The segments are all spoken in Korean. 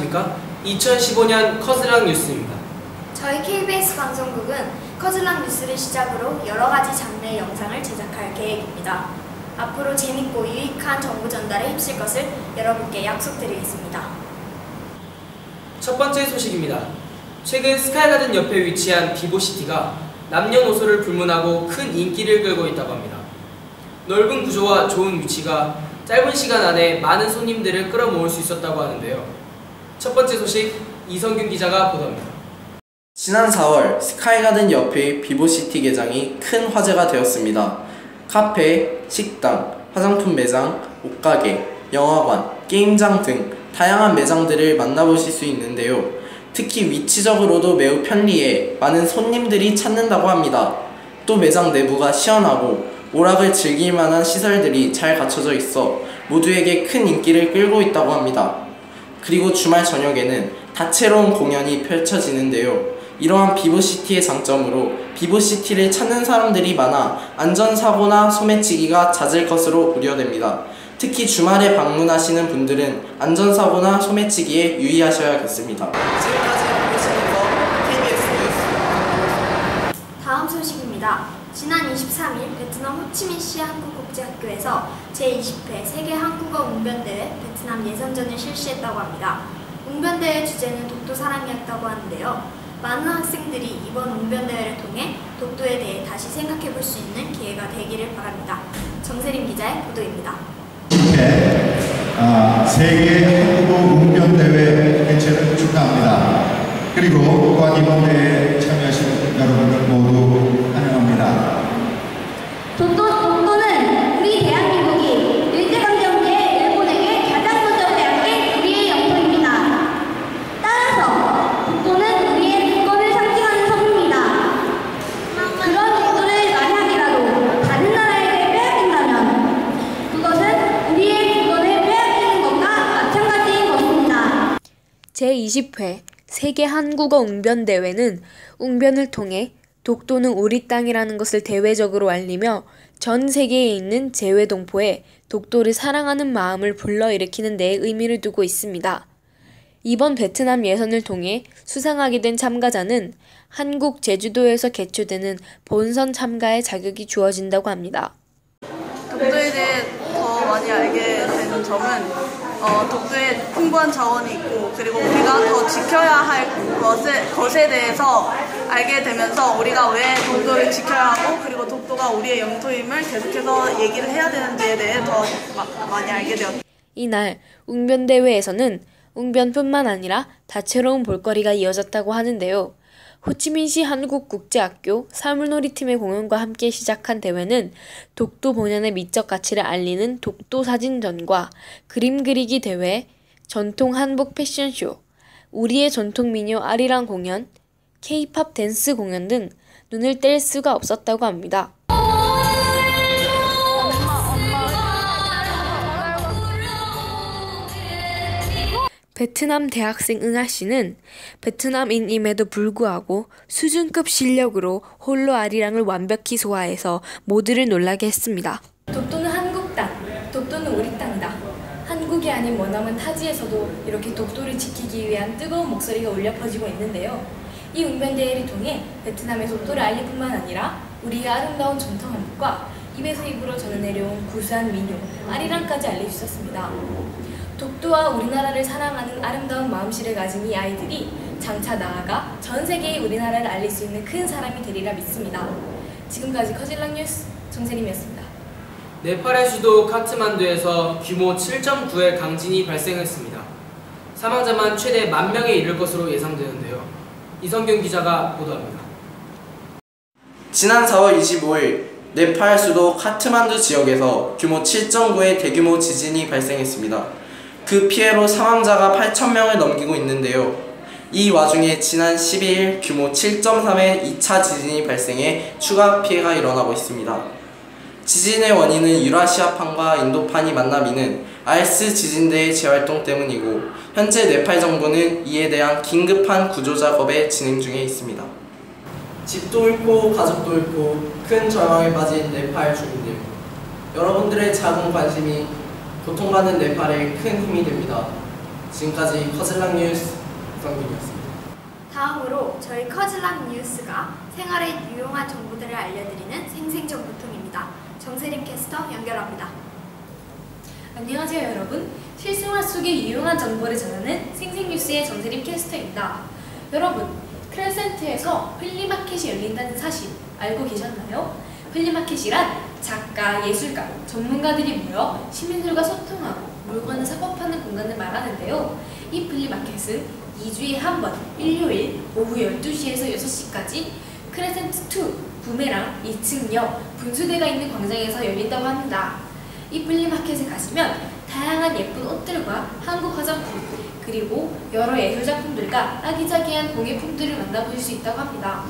안녕하십니까? 2015년 커즐랑 뉴스입니다. 저희 KBS 방송국은 커즐랑 뉴스를 시작으로 여러 가지 장르의 영상을 제작할 계획입니다. 앞으로 재밌고 유익한 정보 전달에 힘쓸 것을 여러분께 약속드리겠습니다. 첫 번째 소식입니다. 최근 스카이가든 옆에 위치한 비보시티가 남녀노소를 불문하고 큰 인기를 끌고 있다고 합니다. 넓은 구조와 좋은 위치가 짧은 시간 안에 많은 손님들을 끌어모을 수 있었다고 하는데요. 첫 번째 소식, 이성균 기자가 보도합니다. 지난 4월 스카이가든 옆의 비보시티 개장이 큰 화제가 되었습니다. 카페, 식당, 화장품 매장, 옷가게, 영화관, 게임장 등 다양한 매장들을 만나보실 수 있는데요. 특히 위치적으로도 매우 편리해 많은 손님들이 찾는다고 합니다. 또 매장 내부가 시원하고 오락을 즐길 만한 시설들이 잘 갖춰져 있어 모두에게 큰 인기를 끌고 있다고 합니다. 그리고 주말 저녁에는 다채로운 공연이 펼쳐지는데요. 이러한 비보시티의 장점으로 비보시티를 찾는 사람들이 많아 안전사고나 소매치기가 잦을 것으로 우려됩니다. 특히 주말에 방문하시는 분들은 안전사고나 소매치기에 유의하셔야겠습니다. 지금까지 보시는 거 KBS 뉴스. 다음 소식입니다. 지난 23일 베트남 호치민시 한국국제학교에서 제20회 세계 한국어 웅변대회 베트남 예선전을 실시했다고 합니다. 웅변대회 주제는 독도 사랑이었다고 하는데요. 많은 학생들이 이번 웅변대회를 통해 독도에 대해 다시 생각해볼 수 있는 기회가 되기를 바랍니다. 정세림 기자의 보도입니다. 세계 한국어 웅변대회 개최를 축하합니다. 그리고 또한 이번 대회에 참여하신 여러분들 모두 환영합니다. 독도는 우리 대한민국이 일제강점기 일본에게 가장 먼저 빼앗긴 우리의 영토입니다. 따라서 독도는 우리의 주권을 상징하는 섬입니다. 그런 독도를 만약이라도 다른 나라에게 빼앗긴다면 그것은 우리의 주권을 빼앗기는 것과 마찬가지인 것입니다. 제20회 세계 한국어 웅변대회는 웅변을 통해 독도는 우리 땅이라는 것을 대외적으로 알리며 전 세계에 있는 재외동포에 독도를 사랑하는 마음을 불러일으키는 데 의미를 두고 있습니다. 이번 베트남 예선을 통해 수상하게 된 참가자는 한국 제주도에서 개최되는 본선 참가의 자격이 주어진다고 합니다. 독도에 대해 더 많이 알게 되는 점은 독도에 풍부한 자원이 있고 그리고 우리가 더 지켜야 할 것에 대해서 알게 되면서 우리가 왜 독도를 지켜야 하고 그리고 독도가 우리의 영토임을 계속해서 얘기를 해야 되는지에 대해 더 많이 알게 되었습니다. 이날 웅변대회에서는 웅변뿐만 아니라 다채로운 볼거리가 이어졌다고 하는데요. 호치민시 한국국제학교 사물놀이팀의 공연과 함께 시작한 대회는 독도 본연의 미적 가치를 알리는 독도 사진전과 그림 그리기 대회, 전통 한복 패션쇼, 우리의 전통 민요 아리랑 공연, K-팝 댄스 공연 등 눈을 뗄 수가 없었다고 합니다. 베트남 대학생 응아 씨는 베트남인임에도 불구하고 수준급 실력으로 홀로 아리랑을 완벽히 소화해서 모두를 놀라게 했습니다. 독도는 한국 땅, 독도는 우리 땅이다. 한국이 아닌 머나먼 타지에서도 이렇게 독도를 지키기 위한 뜨거운 목소리가 울려 퍼지고 있는데요. 이 웅변대회를 통해 베트남의 독도를 알릴 뿐만 아니라 우리의 아름다운 전통 한복과 입에서 입으로 전해내려온 구수한 민요, 아리랑까지 알릴 수 있었습니다. 독도와 우리나라를 사랑하는 아름다운 마음씨를 가진 이 아이들이 장차 나아가 전 세계에 우리나라를 알릴 수 있는 큰 사람이 되리라 믿습니다. 지금까지 커즐랑 뉴스 정세림이었습니다. 네팔의 수도 카트만두에서 규모 7.9의 강진이 발생했습니다. 사망자만 최대 10,000명에 이를 것으로 예상되는데요. 이성균 기자가 보도합니다. 지난 4월 25일 네팔 수도 카트만두 지역에서 규모 7.9의 대규모 지진이 발생했습니다. 그 피해로 사망자가 8,000명을 넘기고 있는데요. 이 와중에 지난 12일 규모 7.3의 2차 지진이 발생해 추가 피해가 일어나고 있습니다. 지진의 원인은 유라시아판과 인도판이 만나미는 알스 지진대의 재활동 때문이고 현재 네팔 정부는 이에 대한 긴급한 구조 작업에 진행 중에 있습니다. 집도 잃고 가족도 잃고 큰 절망에 빠진 네팔 주민들, 여러분들의 작은 관심이 고통받는 네팔에 큰 힘이 됩니다. 지금까지 커즐락 뉴스 성균이었습니다. 다음으로 저희 커즐락 뉴스가 생활에 유용한 정보들을 알려드리는 생생정보통입니다. 정세림 캐스터 연결합니다. 안녕하세요 여러분. 실생활 속의 유용한 정보를 전하는 생생뉴스의 정세림 캐스터입니다. 여러분, 크레센트에서 플리마켓이 열린다는 사실 알고 계셨나요? 플리마켓이란 작가, 예술가, 전문가들이 모여 시민들과 소통하고 물건을 사고파는 공간을 말하는데요. 이 플리마켓은 2주에 한 번, 일요일 오후 12시에서 6시까지 크레센트2, 부메랑 2층역, 분수대가 있는 광장에서 열린다고 합니다. 이 플리마켓에 가시면 다양한 예쁜 옷들과 한국 화장품, 그리고 여러 예술작품들과 아기자기한 공예품들을 만나보실 수 있다고 합니다.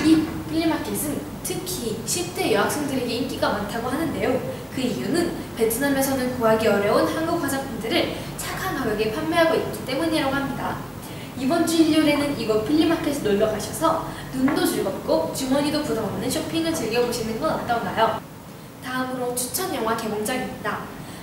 이 플리마켓은 특히 10대 여학생들에게 인기가 많다고 하는데요. 그 이유는 베트남에서는 구하기 어려운 한국 화장품들을 착한 가격에 판매하고 있기 때문이라고 합니다. 이번 주 일요일에는 이곳 플리마켓에 놀러 가셔서 눈도 즐겁고 주머니도 부담 없는 쇼핑을 즐겨보시는 건 어떤가요? 다음으로 추천 영화 개봉작입니다.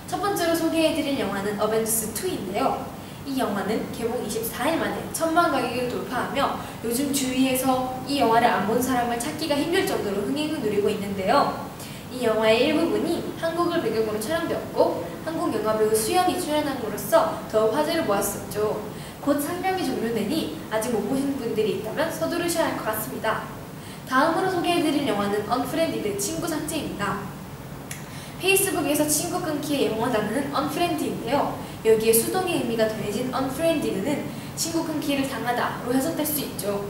첫 번째로 소개해드릴 영화는 어벤져스 2인데요. 이 영화는 개봉 24일 만에 1000만 관객을 돌파하며 요즘 주위에서 이 영화를 안 본 사람을 찾기가 힘들 정도로 흥행을 누리고 있는데요. 이 영화의 일부분이 한국을 배경으로 촬영되었고 한국 영화배우 수영이 출연함으로써 더욱 화제를 모았었죠. 곧 상영이 종료되니 아직 못 보신 분들이 있다면 서두르셔야 할 것 같습니다. 다음으로 소개해드릴 영화는 언프렌디드 친구 삭제입니다. 페이스북에서 친구 끊기의 영어 단어는 unfriend인데요. 여기에 수동의 의미가 더해진 unfriended는 친구 끊기를 당하다로 해석될 수 있죠.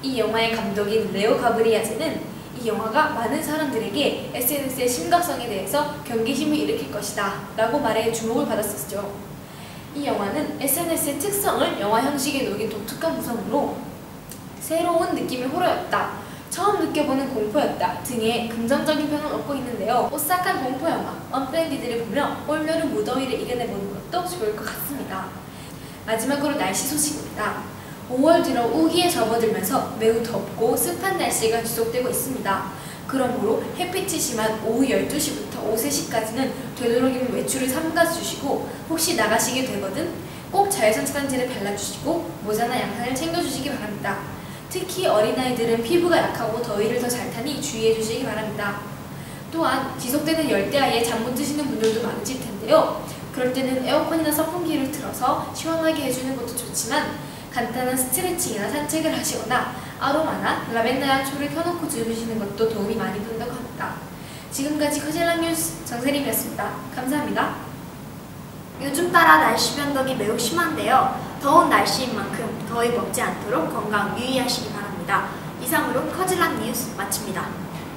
이 영화의 감독인 레오 가브리아제는 이 영화가 많은 사람들에게 SNS의 심각성에 대해서 경계심을 일으킬 것이다 라고 말해 주목을 받았었죠. 이 영화는 SNS의 특성을 영화 형식에 녹인 독특한 구성으로 새로운 느낌의 호러였다, 처음 느껴보는 공포였다 등의 긍정적인 평을 얻고 있는데요. 오싹한 공포영화 언프렌디드를 보며 올여름 무더위를 이겨내보는 것도 좋을 것 같습니다. 마지막으로 날씨 소식입니다. 5월 들어 우기에 접어들면서 매우 덥고 습한 날씨가 지속되고 있습니다. 그러므로 햇빛이 심한 오후 12시부터 오후 3시까지는 되도록이면 외출을 삼가주시고 혹시 나가시게 되거든 꼭 자외선 차단제를 발라주시고 모자나 양산을 챙겨주시기 바랍니다. 특히 어린아이들은 피부가 약하고 더위를 더 잘 타니 주의해주시기 바랍니다. 또한 지속되는 열대야에 잠 못 드시는 분들도 많으실 텐데요. 그럴 때는 에어컨이나 선풍기를 틀어서 시원하게 해주는 것도 좋지만 간단한 스트레칭이나 산책을 하시거나 아로마나 라벤더 향초를 켜놓고 주무시는 것도 도움이 많이 된다고 합니다. 지금까지 커즐락 뉴스 정세림이었습니다. 감사합니다. 요즘 따라 날씨 변동이 매우 심한데요. 더운 날씨인 만큼 더위 먹지 않도록 건강 유의하시기 바랍니다. 이상으로 커즐락 뉴스 마칩니다.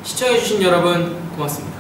시청해주신 여러분 고맙습니다.